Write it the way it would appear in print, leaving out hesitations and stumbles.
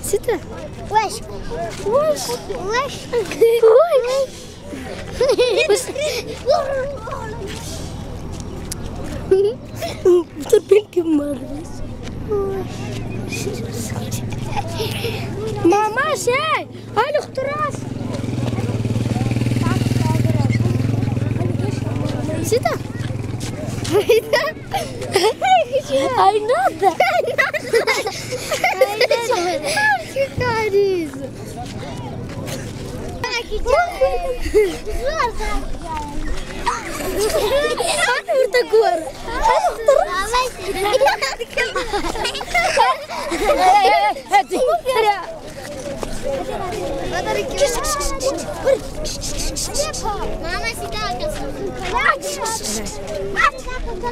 ستة. وش بتربين كم مرة ماما شاي هاي الاختراس ستة هاي نادة أنا ورتكور ماما